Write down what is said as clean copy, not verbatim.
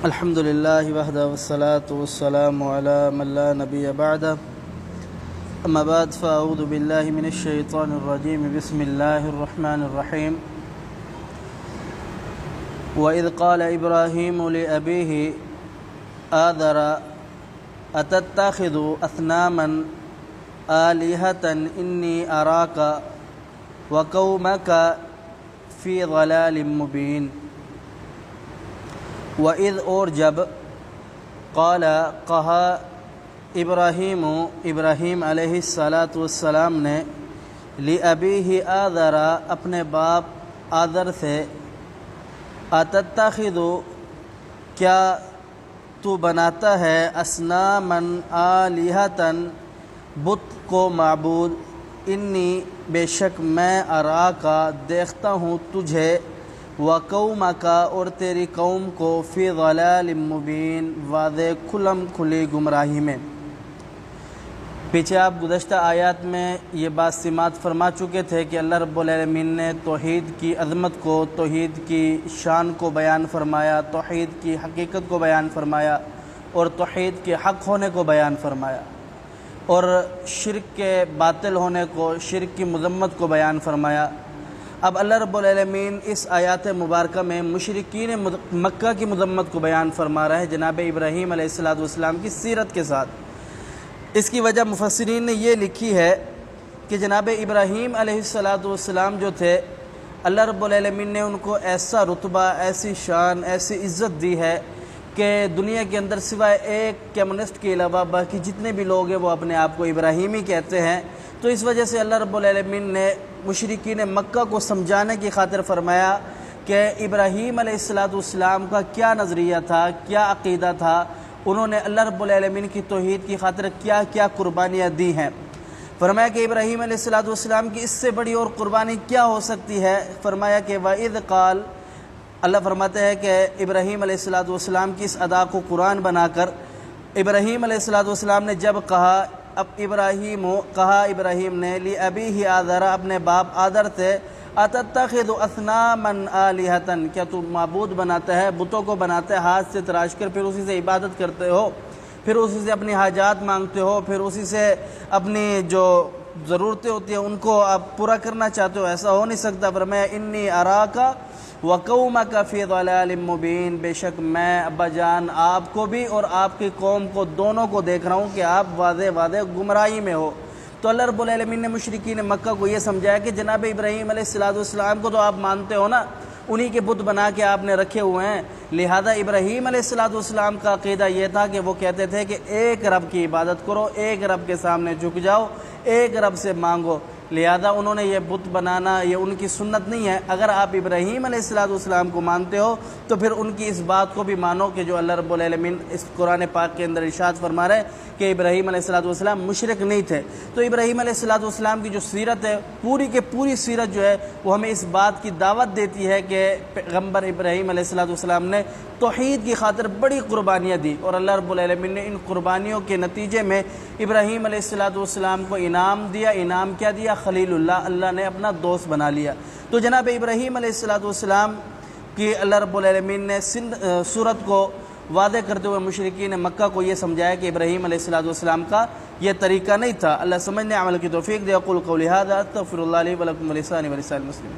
الحمد لله وحده والصلاة والسلام على من لا نبي بعده أما بعد فأعوذ بالله من الشيطان الرجيم بسم الله الرحمن الرحيم وإذ قال إبراهيم لأبيه آذر أتتخذ أصناما آلهة إني أراك وقومك في ضلال مبين وَإِذْ اور جب قال کہا ابراہیم علیہ السلام نے لِأَبِيهِ آذر اپنے باپ آذر سے أَتَتَّخِذُ کیا تو بناتا ہے أَصْنَامًا آلِهَةً بت کو معبود انی بے شک میں اراکا دیکھتا ہوں تجھے وَقَوْمَكَ اور تیری قوم کو فی ضلال مبین واضح کھلم کھلی گمراہی میں۔ پیچھے آپ گزشتہ آیات میں یہ بات سماعت فرما چکے تھے کہ اللہ رب العالمین نے توحید کی عظمت کو، توحید کی شان کو بیان فرمایا، توحید کی حقیقت کو بیان فرمایا اور توحید کے حق ہونے کو بیان فرمایا اور شرک کے باطل ہونے کو، شرک کی مذمت کو بیان فرمایا۔ اب اللہ رب العالمین اس آیات مبارکہ میں مشرکین مکہ کی مذمت کو بیان فرما رہا ہے جناب ابراہیم علیہ السلام کی سیرت کے ساتھ۔ اس کی وجہ مفسرین نے یہ لکھی ہے کہ جناب ابراہیم علیہ السلام جو تھے، اللہ رب العالمین نے ان کو ایسا رتبہ، ایسی شان، ایسی عزت دی ہے کہ دنیا کے اندر سوائے ایک کمیونسٹ کے علاوہ باقی جتنے بھی لوگ ہیں وہ اپنے آپ کو ابراہیمی کہتے ہیں۔ تو اس وجہ سے اللہ رب العالمین نے مشرکین مکہ کو سمجھانے کی خاطر فرمایا کہ ابراہیم علیہ السلام کا کیا نظریہ تھا، کیا عقیدہ تھا، انہوں نے اللہ رب العالمین کی توحید کی خاطر کیا کیا قربانیاں دی ہیں۔ فرمایا کہ ابراہیم علیہ السلام کی اس سے بڑی اور قربانی کیا ہو سکتی ہے۔ فرمایا کہ وَإِذْ قال، اللہ فرماتے ہیں کہ ابراہیم علیہ السلام کی اس ادا کو قرآن بنا کر ابراہیم علیہ السلام نے جب کہا، اب ابراہیم نے لِأَبِيهِ آذر اپنے باپ آذر سے أَتَتَّخِذُ أَصْنَامًا آلِهَةً کیا تو معبود بناتا ہے، بتوں کو بناتا ہے ہاتھ سے تراش کر، پھر اسی سے عبادت کرتے ہو، پھر اسی سے اپنی حاجات مانگتے ہو، پھر اسی سے اپنی جو ضرورتیں ہوتی ہیں ان کو آپ پورا کرنا چاہتے ہو، ایسا ہو نہیں سکتا۔ فرمایا انی اراکا وقومک فی ضلال مبین، بے شک میں ابا جان آپ کو بھی اور آپ کی قوم کو دونوں کو دیکھ رہا ہوں کہ آپ واضح گمراہی میں ہو۔ تو اللہ رب العالمین نے مشرکین مکہ کو یہ سمجھایا کہ جناب ابراہیم علیہ السلام کو تو آپ مانتے ہو نا، انہی کے بت بنا کے آپ نے رکھے ہوئے ہیں، لہذا ابراہیم علیہ السلام کا عقیدہ یہ تھا کہ وہ کہتے تھے کہ ایک رب کی عبادت کرو، ایک رب کے سامنے جھک جاؤ، ایک رب سے مانگو، لہذا انہوں نے یہ بت بنانا یہ ان کی سنت نہیں ہے۔ اگر آپ ابراہیم علیہ السلام کو مانتے ہو تو پھر ان کی اس بات کو بھی مانو کہ جو اللہ رب العالمین اس قرآن پاک کے اندر ارشاد فرما رہے ہیں کہ ابراہیم علیہ السلام مشرک نہیں تھے۔ تو ابراہیم علیہ السلام کی جو سیرت ہے، پوری کے پوری سیرت جو ہے وہ ہمیں اس بات کی دعوت دیتی ہے کہ پیغمبر ابراہیم علیہ السلام نے توحید کی خاطر بڑی قربانیاں دی اور اللہ رب العالمین نے ان قربانیوں کے نتیجے میں ابراہیم علیہ السلام کو انعام دیا۔ انعام کیا دیا؟ خلیل اللہ نے اپنا دوست بنا لیا۔ تو جناب ابراہیم علیہ السلام کی اللہ رب العالمین نے صورت کو واضح کرتے ہوئے مشرکین مکہ کو یہ سمجھایا کہ ابراہیم علیہ السلام کا یہ طریقہ نہیں تھا۔ اللہ سمجھنے عمل کی توفیق دے۔ اقول قولی ھذا استغفر اللہ لی ولکم ولسائر المسلمین۔